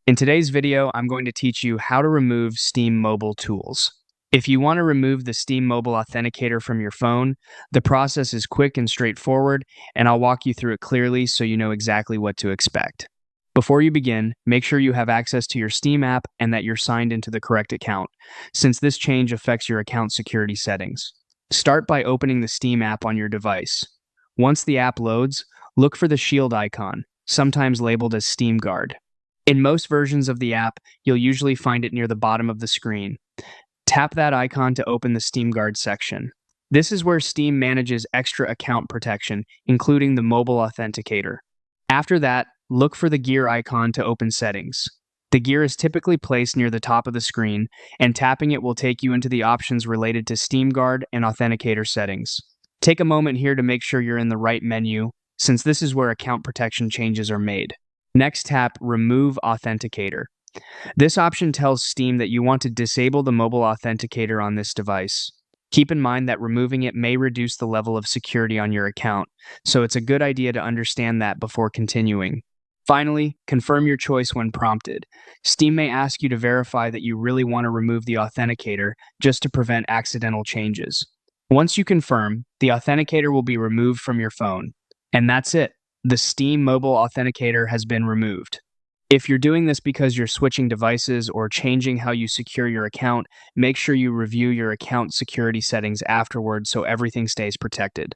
In today's video, I'm going to teach you how to remove Steam Mobile tools. If you want to remove the Steam Mobile Authenticator from your phone, the process is quick and straightforward, and I'll walk you through it clearly so you know exactly what to expect. Before you begin, make sure you have access to your Steam app and that you're signed into the correct account, since this change affects your account security settings. Start by opening the Steam app on your device. Once the app loads, look for the shield icon, sometimes labeled as Steam Guard. In most versions of the app, you'll usually find it near the bottom of the screen. Tap that icon to open the Steam Guard section. This is where Steam manages extra account protection, including the mobile authenticator. After that, look for the gear icon to open settings. The gear is typically placed near the top of the screen, and tapping it will take you into the options related to Steam Guard and authenticator settings. Take a moment here to make sure you're in the right menu, since this is where account protection changes are made. Next, tap Remove Authenticator. This option tells Steam that you want to disable the mobile authenticator on this device. Keep in mind that removing it may reduce the level of security on your account, so it's a good idea to understand that before continuing. Finally, confirm your choice when prompted. Steam may ask you to verify that you really want to remove the authenticator just to prevent accidental changes. Once you confirm, the authenticator will be removed from your phone. And that's it. The Steam Mobile Authenticator has been removed. If you're doing this because you're switching devices or changing how you secure your account, make sure you review your account security settings afterward so everything stays protected.